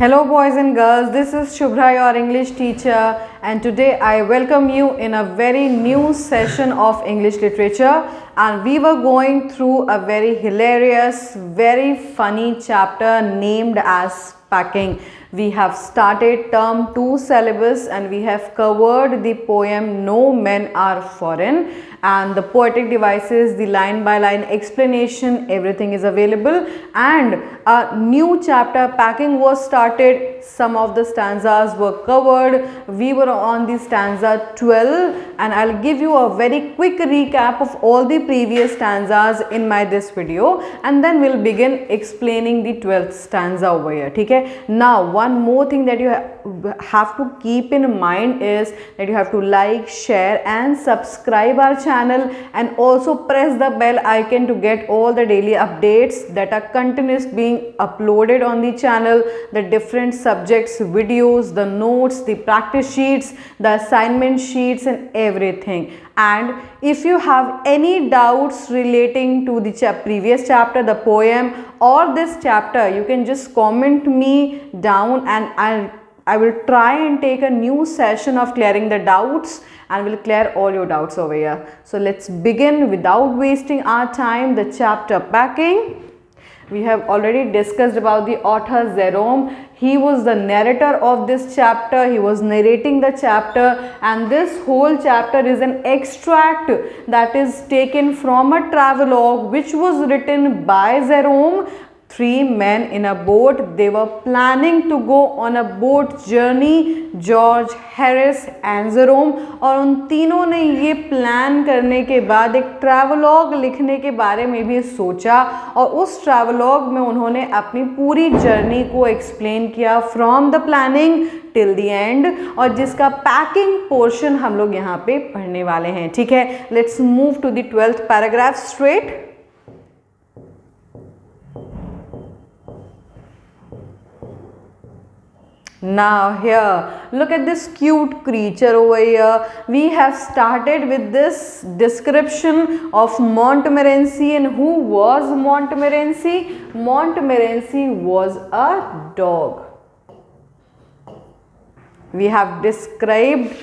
Hello boys and girls, this is Shubhra, your English teacher, and today I welcome you in a very new session of English literature, and we were going through a very hilarious, very funny chapter named as packing. We have started term 2 syllabus and we have covered the poem No Men Are Foreign, and the poetic devices, the line by line explanation, everything is available, and a new chapter packing was started. Some of the stanzas were covered. We were on the stanza 12 and I'll give you a very quick recap of all the previous stanzas in this video, and then we'll begin explaining the 12th stanza over here. Okay? Now one more thing that you have to keep in mind is that you have to like, share and subscribe our channel, and also press the bell icon to get all the daily updates that are continuously being uploaded on the channel, the different subjects videos, the notes, the practice sheets, the assignment sheets and everything. And if you have any doubts relating to the previous chapter, the poem or this chapter, you can just comment me down and I will try and take a new session of clearing the doubts, and will clear all your doubts over here. So let's begin without wasting our time the chapter packing. We have already discussed about the author Jerome. He was the narrator of this chapter. He was narrating the chapter, and this whole chapter is an extract that is taken from a travelogue which was written by Jerome. 3 men in a boat. They were planning to go on a boat journey, George, Harris and Jerome, और उन तीनों ने ये plan करने के बाद एक travelogue लिखने के बारे में भी सोचा, और उस ट्रैवलॉग में उन्होंने अपनी पूरी जर्नी को एक्सप्लेन किया from the planning till the end, और जिसका पैकिंग पोर्शन हम लोग यहाँ पे पढ़ने वाले हैं. ठीक है, let's move to the 12th paragraph straight. Now here, look at this cute creature over here. We have started with this description of Montmorency. And who was Montmorency? Montmorency was a dog. We have described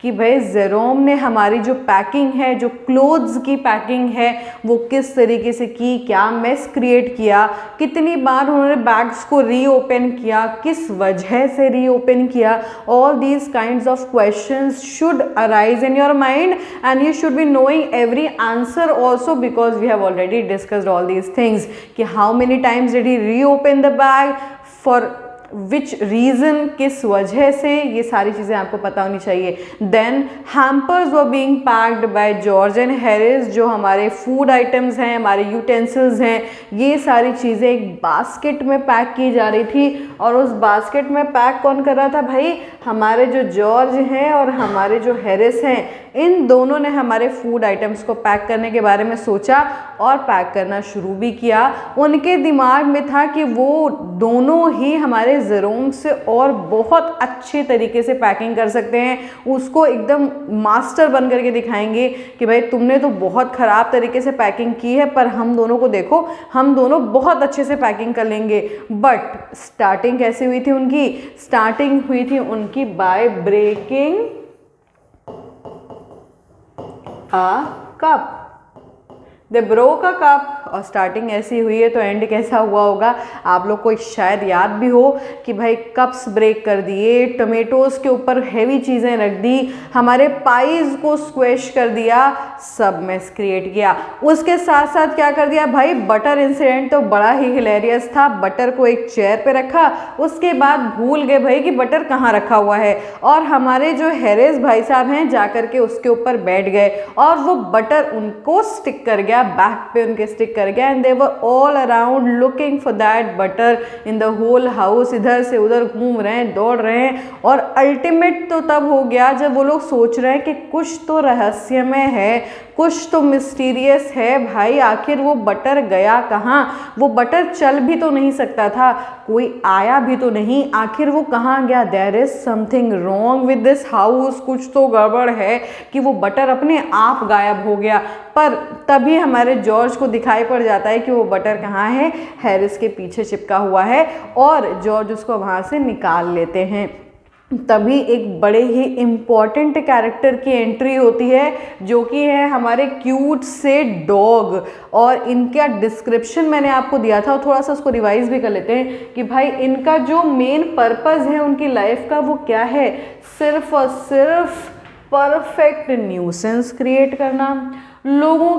कि भाई Jerome ने हमारी जो packing है, जो clothes की packing है, वो किस तरीके से की, क्या मेस क्रिएट किया, कितनी बार उन्होंने बैग्स को रीओपन किया, किस वजह से रीओपन किया. All these kinds of questions should arise in your mind and you should be knowing every answer also, because we have already discussed all these things कि how many times did he reopen the bag, for which reason, किस वजह से, ये सारी चीज़ें आपको पता होनी चाहिए. Then hampers were being packed by George and Harris. जो हमारे फूड आइटम्स हैं, हमारे यूटेंसिल्स हैं, ये सारी चीज़ें एक बास्केट में पैक की जा रही थी, और उस बास्केट में पैक कौन कर रहा था भाई? हमारे जो जॉर्ज हैं और हमारे जो हैरिस हैं, इन दोनों ने हमारे फूड आइटम्स को पैक करने के बारे में सोचा और पैक करना शुरू भी किया. उनके दिमाग में था कि वो दोनों ही हमारे जेरोम से और बहुत अच्छे तरीके से पैकिंग कर सकते हैं, उसको एकदम मास्टर बन करके दिखाएंगे कि भाई तुमने तो बहुत ख़राब तरीके से पैकिंग की है, पर हम दोनों को देखो, हम दोनों बहुत अच्छे से पैकिंग कर लेंगे. बट स्टार्टिंग कैसे हुई थी उनकी? स्टार्टिंग हुई थी उनकी by breaking a cup. They broke a cup. और स्टार्टिंग ऐसी हुई है तो एंड कैसा हुआ होगा? आप लोग को शायद याद भी हो कि भाई कप्स ब्रेक कर दिए, टोमेटोज़ के ऊपर हैवी चीज़ें रख दी, हमारे पाइज को स्क्वैश कर दिया, सब मेस क्रिएट किया. उसके साथ साथ क्या कर दिया भाई? बटर इंसिडेंट तो बड़ा ही हिलेरियस था. बटर को एक चेयर पे रखा, उसके बाद भूल गए भाई कि बटर कहाँ रखा हुआ है, और हमारे जो हैरिस भाई साहब हैं जा कर के उसके ऊपर बैठ गए, और वो बटर उनको स्टिक कर गया, बैक पे उनके स्टिक कर गया. And they were all around looking for that butter in the whole house. इधर से उधर घूम रहे हैं, दौड़ रहे हैं, और अल्टीमेट तो तब हो गया जब वो लोग सोच रहे हैं कि कुछ तो रहस्यमय है, कुछ तो मिस्टीरियस है भाई, आखिर वो बटर गया कहाँ? वो बटर चल भी तो नहीं सकता था, कोई आया भी तो नहीं, आखिर वो कहाँ गया? There is something wrong with this house, कुछ तो गड़बड़ है कि वो बटर अपने आप गायब हो गया। पर तभी हमारे जॉर्ज को दिखाई पड़ जाता है कि वो बटर कहाँ है, हैरिस के पीछे चिपका हुआ है, और जॉर्ज उसको वहाँ से निकाल लेते हैं। तभी एक बड़े ही इम्पॉर्टेंट कैरेक्टर की एंट्री होती है, जो कि है हमारे क्यूट से डॉग। और इनका डिस्क्रिप्शन मैंने आपको दिया था, और थोड़ा सा उसको रिवाइज भी कर लेते हैं कि भाई इनका जो मेन पर्पस है उनकी लाइफ का वो क्या है? सिर्फ और सिर्फ परफेक्ट न्यूसेंस क्रिएट करना, लोगों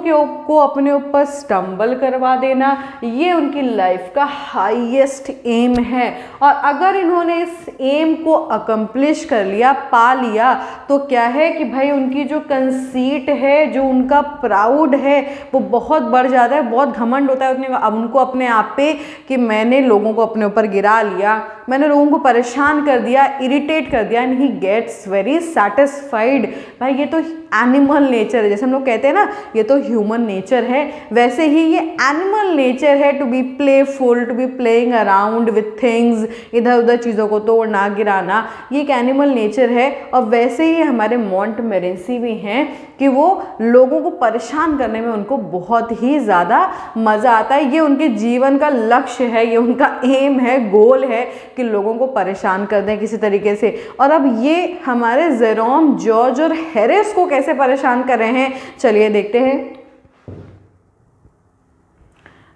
को अपने ऊपर स्टम्बल करवा देना, ये उनकी लाइफ का हाईएस्ट एम है। और अगर इन्होंने इस एम को अकम्प्लिश कर लिया, पा लिया, तो क्या है कि भाई उनकी जो कंसीट है, जो उनका प्राउड है, वो बहुत बढ़ जाता है, बहुत घमंड होता है अब उनको अपने आप पे कि मैंने लोगों को अपने ऊपर गिरा लिया, मैंने लोगों को परेशान कर दिया, इरिटेट कर दिया, and he gets very satisfied. भाई ये तो एनिमल नेचर है, जैसे हम लोग कहते हैं ना ये तो ह्यूमन नेचर है, वैसे ही ये एनिमल नेचर है to be playful, to be playing around with things, इधर उधर चीज़ों को तोड़ना गिराना, ये एक एनिमल नेचर है। और वैसे ही हमारे मोंटमोरेंसी भी हैं कि वो लोगों को परेशान करने में उनको बहुत ही ज़्यादा मज़ा आता है, ये उनके जीवन का लक्ष्य है, ये उनका एम है, गोल है कि लोगों को परेशान कर दें किसी तरीके से। और अब ये हमारे जेरोम, जॉर्ज और हैरिस को कैसे परेशान कर रहे हैं, चलिए देखते हैं।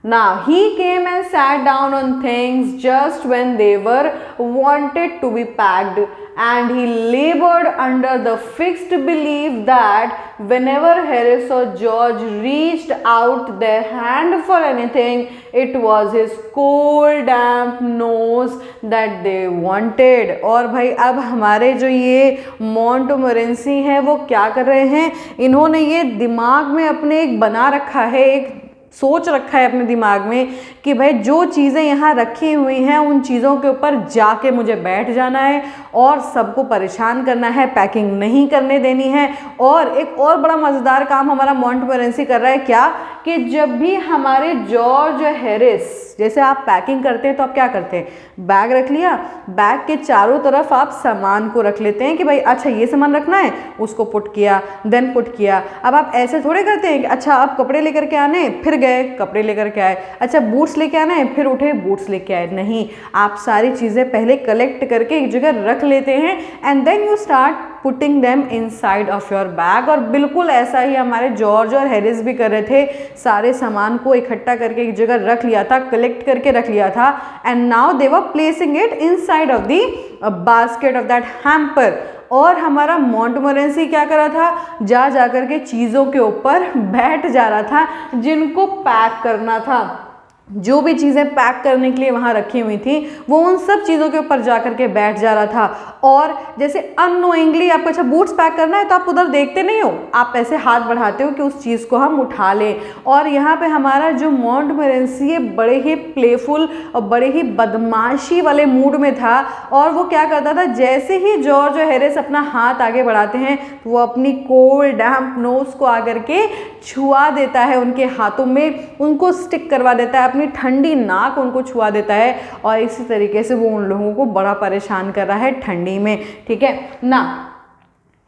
Now he came and sat down on things just when they were wanted to be packed, and he labored under the fixed belief that whenever Harris or George reached out their hand for anything, it was his cold damp nose that they wanted। और भाई अब हमारे जो ये मोंटमोरेंसी हैं वो क्या कर रहे हैं, इन्होंने ये दिमाग में अपने एक बना रखा है, एक सोच रखा है अपने दिमाग में कि भाई जो चीज़ें यहाँ रखी हुई हैं उन चीज़ों के ऊपर जाके मुझे बैठ जाना है और सबको परेशान करना है, पैकिंग नहीं करने देनी है। और एक और बड़ा मज़ेदार काम हमारा मोंटमोरेंसी कर रहा है, क्या कि जब भी हमारे जॉर्ज हैरिस, जैसे आप पैकिंग करते हैं तो आप क्या करते हैं, बैग रख लिया, बैग के चारों तरफ आप सामान को रख लेते हैं कि भाई अच्छा ये सामान रखना है, उसको पुट किया, देन पुट किया। अब आप ऐसे थोड़े करते हैं कि अच्छा आप कपड़े लेकर के आने, फिर गए कपड़े लेकर के आए, अच्छा बूट्स लेके आना है, फिर उठे बूट्स लेके आए। नहीं, आप सारी चीज़ें पहले कलेक्ट करके एक जगह रख लेते हैं and then you start putting them inside of your bag. और बिल्कुल ऐसा ही हमारे जॉर्ज और हैरिस भी कर रहे थे, सारे सामान को इकट्ठा करके एक जगह रख लिया था, कलेक्ट करके रख लिया था, and now they were placing it inside of the basket of that hamper. और हमारा मोंटमोरेंसी क्या कर रहा था, जा करके चीज़ों के ऊपर बैठ जा रहा था जिनको पैक करना था। जो भी चीज़ें पैक करने के लिए वहाँ रखी हुई थी वो उन सब चीज़ों के ऊपर जा करके बैठ जा रहा था। और जैसे अननोइंगली आपको अच्छा बूट्स पैक करना है तो आप उधर देखते नहीं हो, आप ऐसे हाथ बढ़ाते हो कि उस चीज़ को हम उठा लें। और यहाँ पे हमारा जो मोंटमोरेंसी है बड़े ही प्लेफुल और बड़े ही बदमाशी वाले मूड में था, और वो क्या करता था, जैसे ही जॉर्ज और हैरिस अपना हाथ आगे बढ़ाते हैं वो अपनी कोल्ड डैम्प नोज को आकर के छुआ देता है उनके हाथों में, उनको स्टिक करवा देता है, अपनी ठंडी नाक उनको छुआ देता है, और इसी तरीके से वो उन लोगों को बड़ा परेशान कर रहा है ठंडी में। ठीक है ना,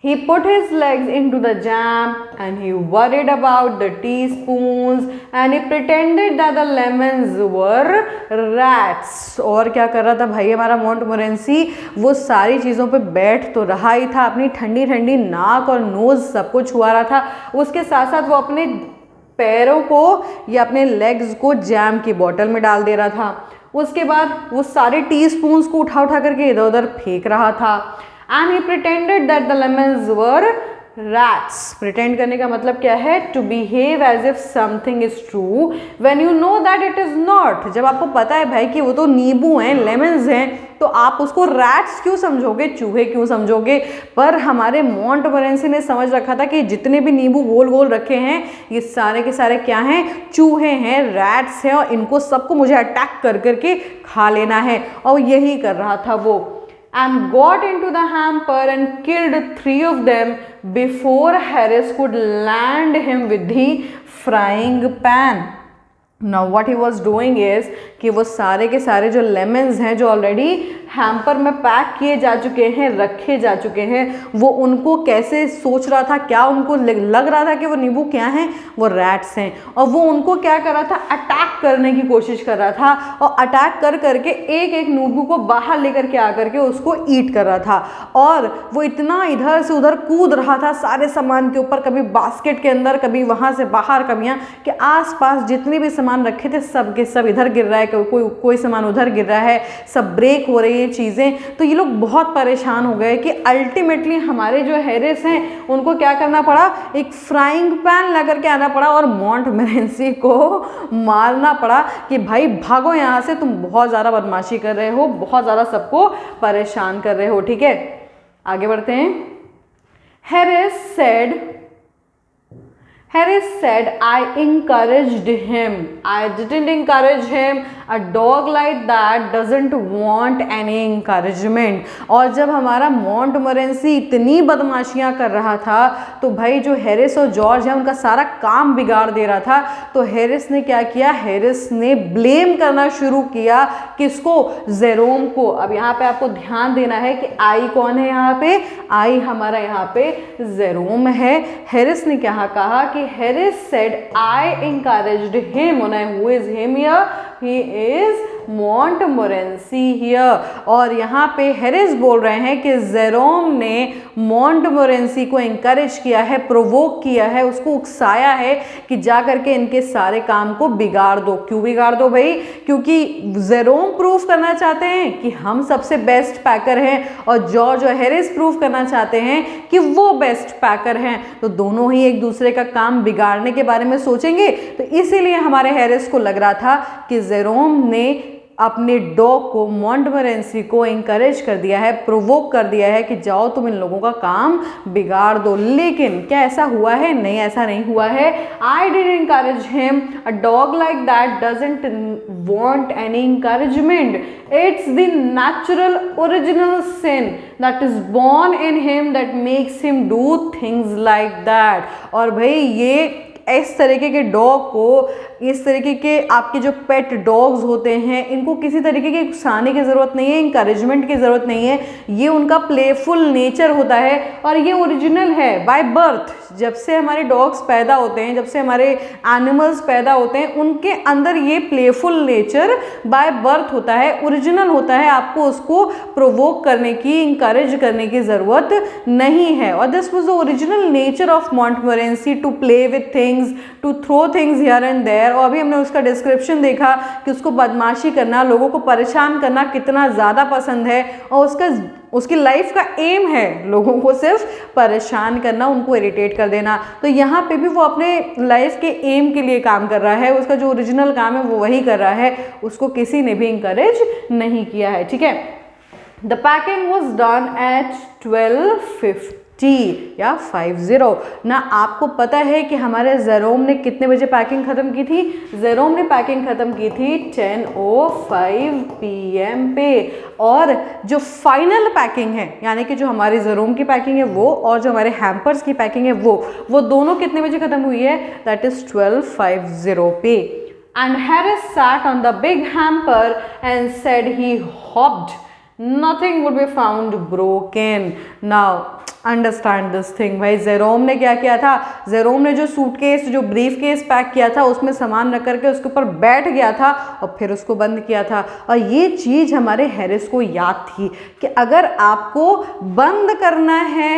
he put his legs into the jam and he worried about the teaspoons and he pretended that the lemons were rats। और क्या कर रहा था भाई हमारा मोंटमोरेंसी, वो सारी चीज़ों पे बैठ तो रहा ही था, अपनी ठंडी ठंडी नाक और नोज सबको छुआ रहा था, उसके साथ साथ वो अपने पैरों को या अपने लेग्स को जैम की बोतल में डाल दे रहा था। उसके बाद वो सारे टीस्पून्स को उठा करके इधर उधर फेंक रहा था। And he pretended that the lemons were rats. Pretend करने का मतलब क्या है, to behave as if something is true when you know that it is not. जब आपको पता है भाई कि वो तो नींबू हैं, लेमन्स हैं, तो आप उसको रैट्स क्यों समझोगे, चूहे क्यों समझोगे। पर हमारे मोंटमोरेंसी ने समझ रखा था कि जितने भी नींबू गोल गोल रखे हैं ये सारे के सारे क्या हैं, चूहे हैं, रैट्स हैं, और इनको सबको मुझे अटैक कर करके खा लेना है। और यही कर रहा था वो। and got into the hamper and killed 3 of them before Harris could land him with the frying pan. Now what he was doing is कि वो सारे के सारे जो लेमन्स हैं जो ऑलरेडी हैम्पर में पैक किए जा चुके हैं, रखे जा चुके हैं, वो उनको कैसे सोच रहा था, क्या उनको लग रहा था कि वो नींबू क्या हैं, वो रैट्स हैं, और वो उनको क्या कर रहा था, अटैक करने की कोशिश कर रहा था, और अटैक कर करके एक एक नींबू को बाहर लेकर के आकर के उसको ईट कर रहा था। और वो इतना इधर से उधर कूद रहा था सारे सामान के ऊपर, कभी बास्केट के अंदर, कभी वहाँ से बाहर, कभी यहाँ, कि आसपास जितने भी सामान रखे थे सब के सब इधर गिर रहा है, कोई सामान उधर गिर रहा है, सब ब्रेक हो रही है चीज़ें। तो ये लोग बहुत परेशान हो गए कि अल्टीमेटली हमारे जो हैरिस हैं उनको क्या करना पड़ा, एक फ्राइंग पैन ला करके आना पड़ा और मॉन्टमोरेंसी को मारना पड़ा कि भाई भागो यहाँ से, तुम बहुत ज़्यादा बदमाशी कर रहे हो, बहुत ज़्यादा सबको परेशान कर रहे हो। ठीक है, आगे बढ़ते हैं। Harris said, I encouraged him. I didn't encourage him. A dog like that doesn't want any encouragement. और जब हमारा मॉन्टमोरेंसी इतनी बदमाशियां कर रहा था तो भाई जो हैरिस और जॉर्ज है उनका सारा काम बिगाड़ दे रहा था। तो हैरिस ने क्या किया, हैरिस ने ब्लेम करना शुरू किया, किसको, जेरोम को। अब यहाँ पे आपको ध्यान देना है कि आई कौन है, यहाँ पे आई हमारा यहाँ पे जेरोम है। हैरिस ने क्या कहा कि Harris said, I encouraged him. And who is him here? He is मॉन्टमोरेंसी here. और यहाँ पे हैरिस बोल रहे हैं कि जेरोम ने मॉन्टमोरेंसी को इंकरेज किया है, प्रोवोक किया है, उसको उकसाया है कि जा करके इनके सारे काम को बिगाड़ दो। क्यों बिगाड़ दो भाई? क्योंकि जेरोम प्रूफ करना चाहते हैं कि हम सबसे बेस्ट पैकर हैं और जॉर्ज और हैरिस प्रूफ करना चाहते हैं कि वो बेस्ट पैकर हैं। तो दोनों ही एक दूसरे का काम बिगाड़ने के बारे में सोचेंगे। तो इसीलिए हमारे हैरिस को लग रहा था कि जेरोम ने अपने डॉग को, मॉन्टमोरेंसी को इंकरेज कर दिया है, प्रोवोक कर दिया है कि जाओ तुम इन लोगों का काम बिगाड़ दो। लेकिन क्या ऐसा हुआ है? नहीं, ऐसा नहीं हुआ है। I did encourage him. A dog like that doesn't want any encouragement. It's the natural original sin that is born in him that makes him do things like that. और भाई ये इस तरीके के डॉग को, इस तरीके के आपके जो पेट डॉग्स होते हैं, इनको किसी तरीके की उकसाने की ज़रूरत नहीं है, इंकरेजमेंट की ज़रूरत नहीं है। ये उनका प्लेफुल नेचर होता है और ये ओरिजिनल है बाय बर्थ। जब से हमारे डॉग्स पैदा होते हैं, जब से हमारे एनिमल्स पैदा होते हैं, उनके अंदर ये प्लेफुल नेचर बाय बर्थ होता है, ओरिजिनल होता है। आपको उसको प्रोवोक करने की, इंकरेज करने की ज़रूरत नहीं है। और this was the original nature of Montmorency, to play with things, to throw things here and there. और अभी हमने उसका डिस्क्रिप्शन देखा कि उसको बदमाशी करना, लोगों को परेशान करना कितना ज़्यादा पसंद है और उसकी लाइफ का एम है लोगों को सिर्फ परेशान करना, उनको इरिटेट कर देना। तो यहाँ पे भी वो अपने लाइफ के एम के लिए काम कर रहा है, उसका जो ओरिजिनल काम है वो वही कर रहा है, उसको किसी ने भी इंकरेज नहीं किया है। ठीक है, the packing was done at 12:50 या 50 ना। आपको पता है कि हमारे जेरोम ने कितने बजे पैकिंग ख़त्म की थी? जेरोम ने पैकिंग ख़त्म की थी 10:05 PM पे। और जो फाइनल पैकिंग है, यानी कि जो हमारी जेरोम की पैकिंग है वो और जो हमारे हैम्पर्स की पैकिंग है वो दोनों कितने बजे ख़त्म हुई है? दैट इज़ 12:50 पे। And Harris sat on the big hamper and said he hoped nothing would be found broken. Now understand this thing. भाई जेरोम ने क्या किया था? जेरोम ने जो सूटकेस, जो ब्रीफ केस पैक किया था, उसमें सामान रख करके उसके ऊपर बैठ गया था और फिर उसको बंद किया था। और ये चीज़ हमारे हैरिस को याद थी कि अगर आपको बंद करना है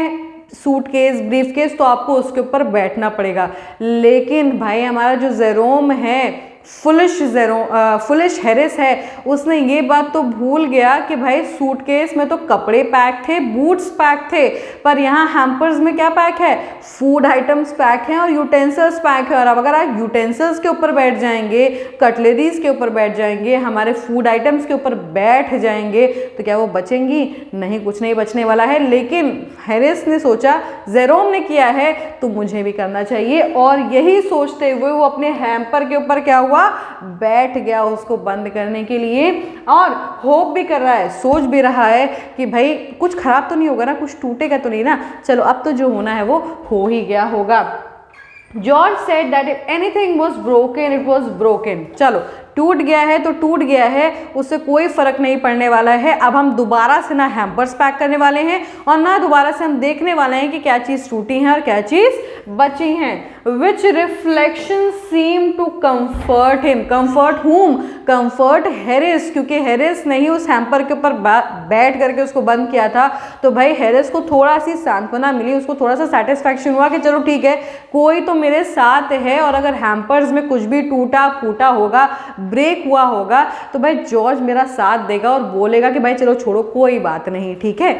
सूटकेस, ब्रीफ केस, तो आपको उसके ऊपर बैठना पड़ेगा। लेकिन भाई हमारा जो जेरोम है, फुलिश हैरिस है, उसने ये बात तो भूल गया कि भाई सूटकेस में तो कपड़े पैक थे, बूट्स पैक थे, पर यहाँ हैम्पर्स में क्या पैक है? फूड आइटम्स पैक हैं और यूटेंसिल्स पैक है। और अब अगर आप यूटेंसिल्स के ऊपर बैठ जाएंगे, कटलरीज के ऊपर बैठ जाएंगे, हमारे फूड आइटम्स के ऊपर बैठ जाएंगे, तो क्या वो बचेंगी? नहीं, कुछ नहीं बचने वाला है। लेकिन हैरिस ने सोचा जेरोम ने किया है तो मुझे भी करना चाहिए, और यही सोचते हुए वो अपने हैम्पर के ऊपर क्या हुआ? हुआ, बैठ गया उसको बंद करने के लिए और होप भी कर रहा है, सोच भी रहा है कि भाई कुछ खराब तो नहीं होगा ना, कुछ टूटेगा तो नहीं ना, चलो अब तो जो होना है वो हो ही गया होगा। George said that if anything was broken it was broken, चलो टूट गया है तो टूट गया है, उससे कोई फर्क नहीं पड़ने वाला है। अब हम दोबारा से ना हैम्पर्स पैक करने वाले हैं और ना दोबारा से हम देखने वाले हैं कि क्या चीज़ टूटी है और क्या चीज़ बची हैं। Which reflection seem to comfort him, comfort whom, comfort Harris, क्योंकि हैरिस ने ही उस हैम्पर के ऊपर बैठ करके उसको बंद किया था, तो भाई हैरिस को थोड़ा सी सांत्वना मिली, उसको थोड़ा सा सेटिस्फैक्शन हुआ कि चलो ठीक है कोई तो मेरे साथ है, और अगर हैम्पर्स में कुछ भी टूटा फूटा होगा, ब्रेक हुआ होगा, तो भाई जॉर्ज मेरा साथ देगा और बोलेगा कि भाई चलो छोड़ो कोई बात नहीं, ठीक है।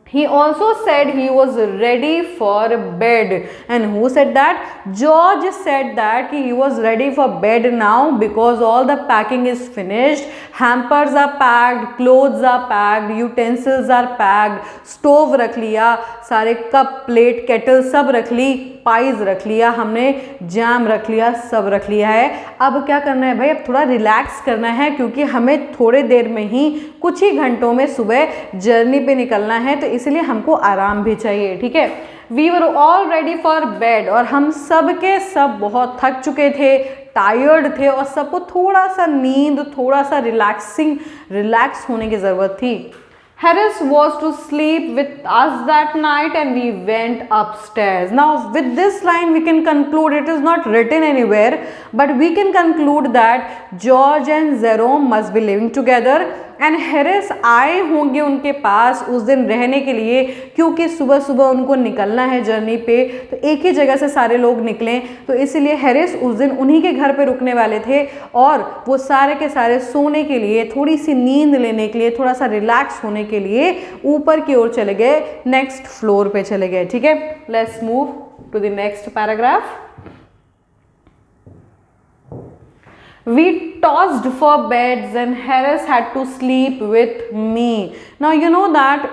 He also said he was ready for bed. And who said that? George said that he was ready for bed now because all the packing is finished. Hampers are packed, clothes are packed, utensils are packed. Stove रख लिया, सारे cup plate kettle सब रख ली, pies रख लिया हमने, jam रख लिया, सब रख लिया है। अब क्या करना है भाई, अब थोड़ा रिलैक्स करना है क्योंकि हमें थोड़े देर में ही, कुछ ही घंटों में सुबह जर्नी पे निकलना है, तो इसलिए हमको आराम भी चाहिए, ठीक है। We were all ready for bed, और हम सब के सब बहुत थक चुके थे, टायर्ड थे और सबको थोड़ा सा नींद, थोड़ा सा रिलैक्स होने की ज़रूरत थी। Harris was to sleep with us that night and we went upstairs. Now with this line we can conclude, it is not written anywhere, but we can conclude that George and Jerome must be living together and Harris आए होंगे उनके पास उस दिन रहने के लिए, क्योंकि सुबह सुबह उनको निकलना है जर्नी पे, तो एक ही जगह से सारे लोग निकलें, तो इसलिए हैरिस उस दिन उन्हीं के घर पे रुकने वाले थे और वो सारे के सारे सोने के लिए, थोड़ी सी नींद लेने के लिए, थोड़ा सा रिलैक्स होने के लिए ऊपर की ओर चले गए, नेक्स्ट फ्लोर पे चले गए, ठीक है। Let's move to the next paragraph. We tossed for beds and Harris had to sleep with me. Now you know that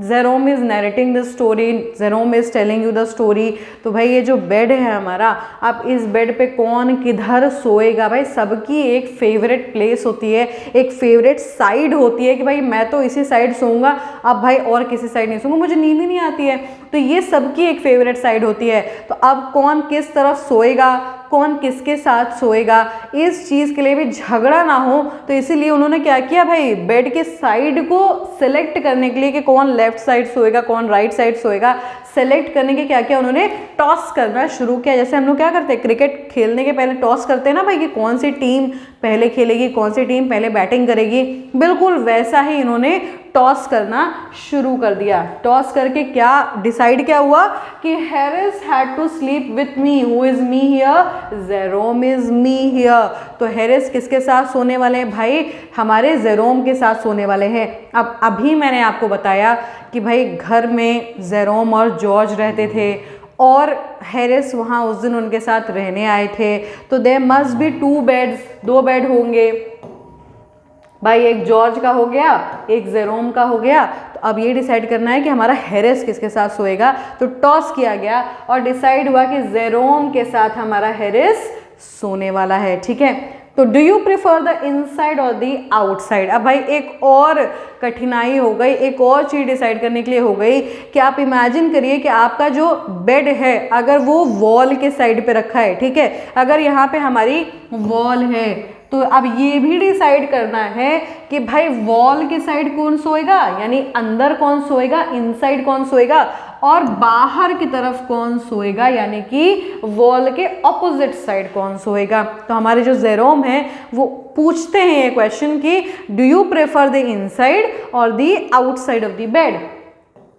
Jerome is narrating the story, Jerome is telling you the story। तो भाई ये जो bed है हमारा, अब इस bed पे कौन किधर सोएगा, भाई सबकी एक फेवरेट प्लेस होती है, एक फेवरेट साइड होती है कि भाई मैं तो इसी साइड सोऊंगा, अब भाई और किसी साइड नहीं सोऊंगा, मुझे नींद ही नहीं आती है, तो ये सबकी एक फेवरेट साइड होती है। तो अब कौन किस तरफ सोएगा, कौन किसके साथ सोएगा, इस चीज़ के लिए भी झगड़ा ना हो, तो इसीलिए उन्होंने क्या किया भाई, बेड के साइड को सिलेक्ट करने के लिए कि कौन लेफ्ट साइड सोएगा, कौन राइट साइड सोएगा, सेलेक्ट करने के क्या किया उन्होंने, टॉस करना शुरू किया। जैसे हम लोग क्या करते हैं, क्रिकेट खेलने के पहले टॉस करते हैं ना भाई कि कौन सी टीम पहले खेलेगी, कौन सी टीम पहले बैटिंग करेगी, बिल्कुल वैसा ही इन्होंने टॉस करना शुरू कर दिया। टॉस करके क्या डिसाइड क्या हुआ कि Harris had to sleep with me, who is me here, Jerome is me here. तो हैरिस किसके साथ सोने वाले हैं भाई, हमारे जेरोम के साथ सोने वाले हैं। अब अभी मैंने आपको बताया कि भाई घर में जेरोम और जॉर्ज रहते थे और हैरिस वहाँ उस दिन उनके साथ रहने आए थे, तो there must be 2 beds, 2 bed होंगे भाई, एक जॉर्ज का हो गया, एक जेरोम का हो गया। तो अब ये डिसाइड करना है कि हमारा हैरिस किसके साथ सोएगा, तो टॉस किया गया और डिसाइड हुआ कि जेरोम के साथ हमारा हैरिस सोने वाला है, ठीक है। तो do you prefer the inside और द आउटसाइड। अब भाई एक और कठिनाई हो गई, एक और चीज़ डिसाइड करने के लिए हो गई कि आप इमेजिन करिए कि आपका जो बेड है अगर वो वॉल के साइड पे रखा है, ठीक है, अगर यहाँ पे हमारी वॉल है, तो अब ये भी डिसाइड करना है कि भाई वॉल के साइड कौन सोएगा, यानी अंदर कौन सोएगा, इनसाइड कौन सोएगा, और बाहर की तरफ कौन सोएगा, यानी कि वॉल के ऑपोजिट साइड कौन सोएगा। तो हमारे जो जेरोम है वो पूछते हैं ये क्वेश्चन कि do you prefer the inside और the outside of the bed.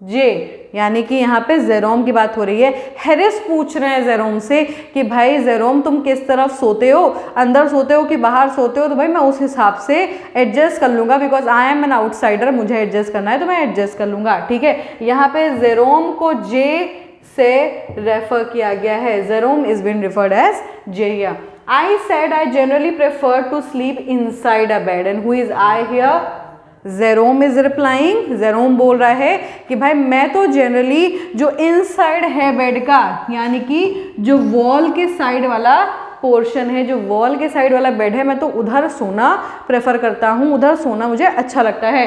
J यानी कि यहाँ पे जेरोम की बात हो रही है। हैरिस पूछ रहे हैं जेरोम से कि भाई जेरोम तुम किस तरफ सोते हो, अंदर सोते हो कि बाहर सोते हो, तो भाई मैं उस हिसाब से एडजस्ट कर लूँगा, because I am an outsider, मुझे एडजस्ट करना है तो मैं एडजस्ट कर लूँगा, ठीक है। यहाँ पे जेरोम को जे से रेफर किया गया है, Jerome is been referred as J here. I said I generally prefer to sleep inside a bed and who is I here, Jerome is replying, Jerome बोल रहा है कि भाई मैं तो जनरली जो इनसाइड है बेड का, यानी कि जो वॉल के साइड वाला पोर्शन है, जो वॉल के साइड वाला बेड है, मैं तो उधर सोना प्रेफर करता हूँ, उधर सोना मुझे अच्छा लगता है।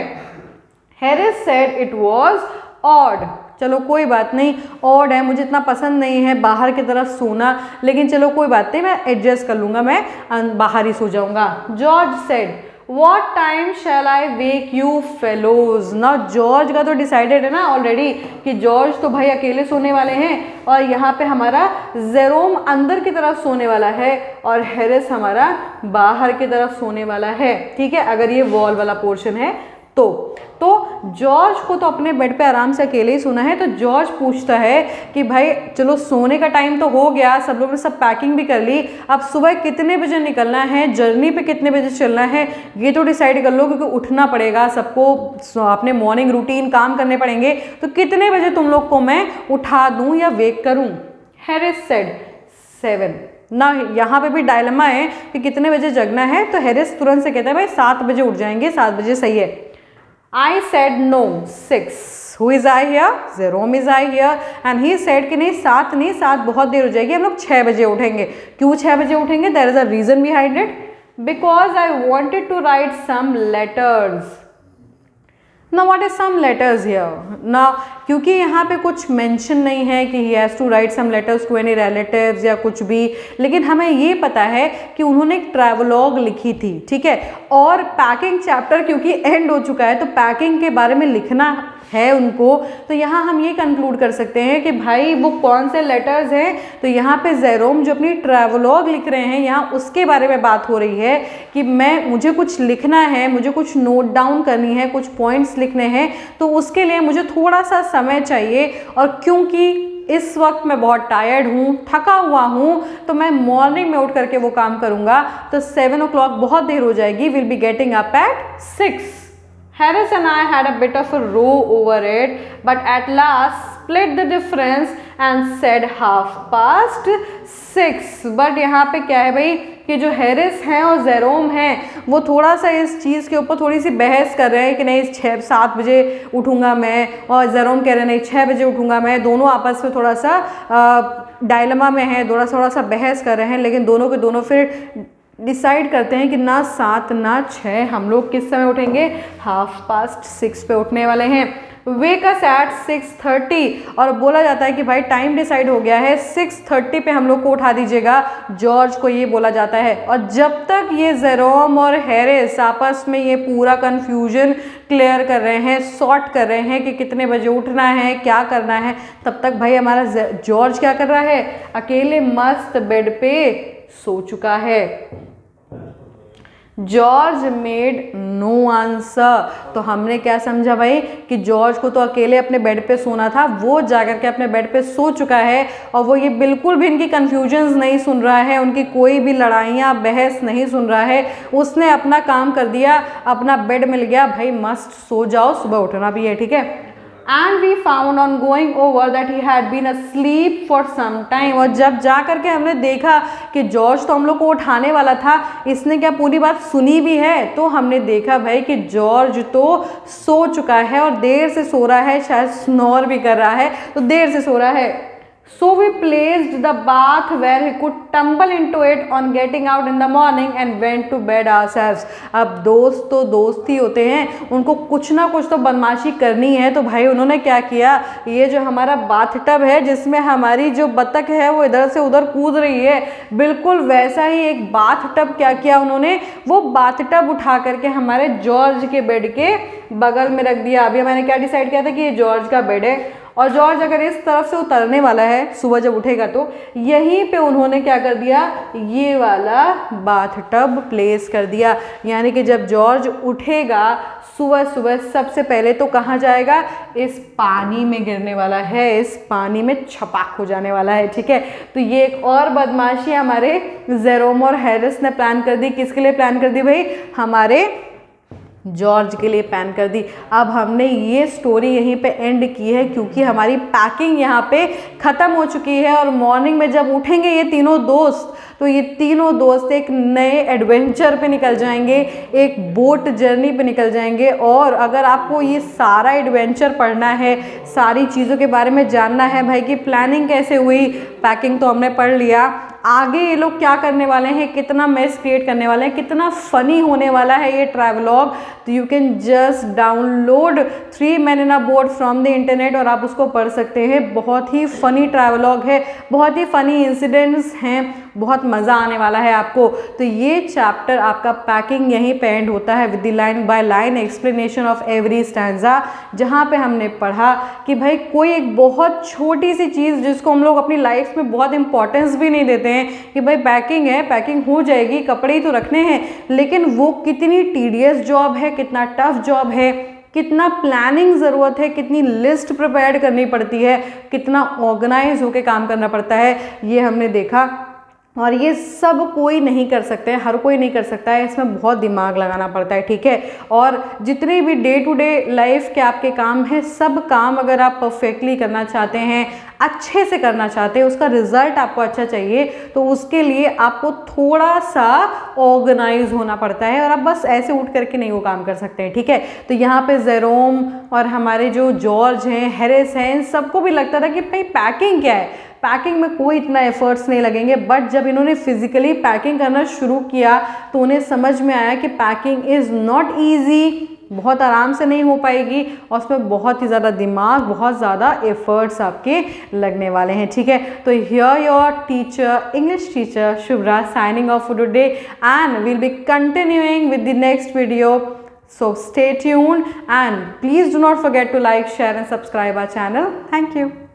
Harris said it was odd. चलो कोई बात नहीं, ऑड है, मुझे इतना पसंद नहीं है बाहर की तरफ सोना, लेकिन चलो कोई बात नहीं, मैं एडजस्ट कर लूँगा, मैं बाहर ही सो जाऊँगा। George said What time shall I wake you fellows? ना जॉर्ज का तो डिसाइडेड है ना ऑलरेडी कि जॉर्ज तो भाई अकेले सोने वाले हैं, और यहाँ पे हमारा जेरोम अंदर की तरफ सोने वाला है और हैरिस हमारा बाहर की तरफ सोने वाला है, ठीक है, अगर ये वॉल वाला पोर्शन है तो जॉर्ज को तो अपने बेड पे आराम से अकेले ही सोना है। तो जॉर्ज पूछता है कि भाई चलो सोने का टाइम तो हो गया, सब लोग ने सब पैकिंग भी कर ली, अब सुबह कितने बजे निकलना है, जर्नी पे कितने बजे चलना है, ये तो डिसाइड कर लो, क्योंकि उठना पड़ेगा सबको, अपने मॉर्निंग रूटीन काम करने पड़ेंगे, तो कितने बजे तुम लोग को मैं उठा दूँ या वेक करूँ। हैरिस सेड 7 ना, यहाँ पे भी डायलेमा है कि कितने बजे जगना है, तो हैरिस तुरंत से कहता है भाई 7 बजे उठ जाएंगे, 7 बजे सही है। I said no, 6. Who is I here? Jerome is I here. And he said कि नहीं 7 नहीं, 7 बहुत देर हो जाएगी, हम लोग 6 बजे उठेंगे। क्यों 6 बजे उठेंगे? There is a reason behind it. Because I wanted to write some letters. Now what is some letters here? Now क्योंकि यहाँ पे कुछ मेंशन नहीं है कि he has to write some letters to any relatives या कुछ भी, लेकिन हमें ये पता है कि उन्होंने एक ट्रैवलॉग लिखी थी, ठीक है, और पैकिंग चैप्टर क्योंकि एंड हो चुका है तो पैकिंग के बारे में लिखना है उनको, तो यहाँ हम ये कंक्लूड कर सकते हैं कि भाई वो कौन से लेटर्स हैं। तो यहाँ पे जेरोम जो अपनी ट्रैवलॉग लिख रहे हैं, यहाँ उसके बारे में बात हो रही है कि मुझे कुछ लिखना है, मुझे कुछ नोट डाउन करनी है, कुछ पॉइंट्स लिखने हैं, तो उसके लिए मुझे थोड़ा सा समय चाहिए, और क्योंकि इस वक्त मैं बहुत टायर्ड हूँ, थका हुआ हूँ, तो मैं मॉर्निंग में उठ करके वो काम करूँगा, तो 7 o'clock बहुत देर हो जाएगी, will be getting up at 6. Harris and I had a bit of a row over it, but at last split the difference and said 6:30. But यहाँ पे क्या है भाई कि जो हैरिस हैं और जेरोम हैं वो थोड़ा सा इस चीज़ के ऊपर थोड़ी सी बहस कर रहे हैं कि नहीं 6-7 बजे उठूँगा मैं, और जेरोम कह रहे हैं नहीं 6 बजे उठूँगा मैं। दोनों आपस में थोड़ा सा डायलेमा में है, थोड़ा सा बहस कर रहे हैं, लेकिन दोनों के दोनों फिर डिसाइड करते हैं कि ना 7 ना 6, हम लोग किस समय उठेंगे, 6:30 पे उठने वाले हैं। वेक अस एट 6:30, और बोला जाता है कि भाई टाइम डिसाइड हो गया है, 6:30 पे हम लोग को उठा दीजिएगा, जॉर्ज को ये बोला जाता है। और जब तक ये जेरोम और हैरिस आपस में ये पूरा कन्फ्यूजन क्लियर कर रहे हैं, सॉर्ट कर रहे हैं कि कितने बजे उठना है, क्या करना है, तब तक भाई हमारा जॉर्ज क्या कर रहा है, अकेले मस्त बेड पे सो चुका है। जॉर्ज मेड नो आंसर, तो हमने क्या समझा भाई कि जॉर्ज को तो अकेले अपने बेड पे सोना था, वो जाकर के अपने बेड पे सो चुका है, और वो ये बिल्कुल भी इनकी कन्फ्यूजन्स नहीं सुन रहा है, उनकी कोई भी लड़ाइयाँ बहस नहीं सुन रहा है, उसने अपना काम कर दिया, अपना बेड मिल गया, भाई मस्त सो जाओ, सुबह उठना भी है, ठीक है। And we found on going over that he had been asleep for some time, और जब जा करके हमने देखा कि जॉर्ज तो हम लोग को उठाने वाला था, इसने क्या पूरी बात सुनी भी है, तो हमने देखा भाई कि जॉर्ज तो सो चुका है और देर से सो रहा है, शायद स्नोर भी कर रहा है, तो देर से सो रहा है। So we placed the bath where he could tumble into it on getting out in the morning and went to bed ourselves. अब दोस्त तो दोस्त ही होते हैं, उनको कुछ ना कुछ तो बदमाशी करनी है, तो भाई उन्होंने क्या किया, ये जो हमारा बाथ टब है जिसमें हमारी जो बतख है वो इधर से उधर कूद रही है, बिल्कुल वैसा ही एक बाथ टब क्या किया उन्होंने, वो बाथ टब उठा करके हमारे जॉर्ज के बेड के बगल में रख दिया। अभी मैंने क्या डिसाइड किया था कि ये जॉर्ज का बेड है, और जॉर्ज अगर इस तरफ से उतरने वाला है सुबह जब उठेगा, तो यहीं पे उन्होंने क्या कर दिया, ये वाला बाथ टब प्लेस कर दिया। यानी कि जब जॉर्ज उठेगा सुबह सुबह सबसे पहले तो कहाँ जाएगा, इस पानी में गिरने वाला है, इस पानी में छपाक हो जाने वाला है, ठीक है। तो ये एक और बदमाशी हमारे जेरोम और हैरिस ने प्लान कर दी। किसके लिए प्लान कर दी भाई, हमारे जॉर्ज के लिए प्लान कर दी। अब हमने ये स्टोरी यहीं पे एंड की है, क्योंकि हमारी पैकिंग यहाँ पे ख़त्म हो चुकी है, और मॉर्निंग में जब उठेंगे ये तीनों दोस्त, तो ये तीनों दोस्त एक नए एडवेंचर पे निकल जाएंगे, एक बोट जर्नी पे निकल जाएंगे। और अगर आपको ये सारा एडवेंचर पढ़ना है, सारी चीज़ों के बारे में जानना है भाई कि प्लानिंग कैसे हुई, पैकिंग तो हमने पढ़ लिया, आगे ये लोग क्या करने वाले हैं, कितना मेस क्रिएट करने वाले हैं, कितना फनी होने वाला है ये ट्रैवलॉग। तो you can just download 3 Men in a Boat from the internet और आप उसको पढ़ सकते हैं। बहुत ही फनी ट्रैवलॉग है, बहुत ही फनी इंसिडेंट्स हैं, बहुत मज़ा आने वाला है आपको। तो ये चैप्टर आपका पैकिंग यहीं पे एंड होता है with the line by line explanation of every stanza, जहाँ पे हमने पढ़ा कि भाई कोई एक बहुत छोटी सी चीज़ जिसको हम लोग अपनी लाइफ में बहुत इंपॉर्टेंस भी नहीं देते हैं कि भाई पैकिंग है, पैकिंग हो जाएगी, कपड़े ही तो रखने हैं, लेकिन वो कितनी टीडियस जॉब है, कितना टफ जॉब है, कितना प्लानिंग ज़रूरत है, कितनी लिस्ट प्रिपेयर करनी पड़ती है, कितना ऑर्गेनाइज होकर काम करना पड़ता है, ये हमने देखा। और ये सब कोई नहीं कर सकते हैं, हर कोई नहीं कर सकता है, इसमें बहुत दिमाग लगाना पड़ता है, ठीक है। और जितने भी डे टू डे लाइफ के आपके काम हैं, सब काम अगर आप परफेक्टली करना चाहते हैं, अच्छे से करना चाहते हैं, उसका रिजल्ट आपको अच्छा चाहिए, तो उसके लिए आपको थोड़ा सा ऑर्गेनाइज होना पड़ता है और आप बस ऐसे उठ करके नहीं वो काम कर सकते हैं, ठीक है। तो यहाँ पे जेरोम और हमारे जो जॉर्ज हैं, हैरिस हैं, इन सबको भी लगता था कि भाई पैकिंग क्या है, पैकिंग में कोई इतना एफर्ट्स नहीं लगेंगे। बट जब इन्होंने फिजिकली पैकिंग करना शुरू किया तो उन्हें समझ में आया कि पैकिंग इज़ नॉट ईजी, बहुत आराम से नहीं हो पाएगी और उसमें बहुत ही ज़्यादा दिमाग, बहुत ज़्यादा एफर्ट्स आपके लगने वाले हैं, ठीक है। तो here your teacher, English teacher Shubhra signing off for today and will be continuing with the next video. So stay tuned and please do not forget to like, share and subscribe our channel. Thank you.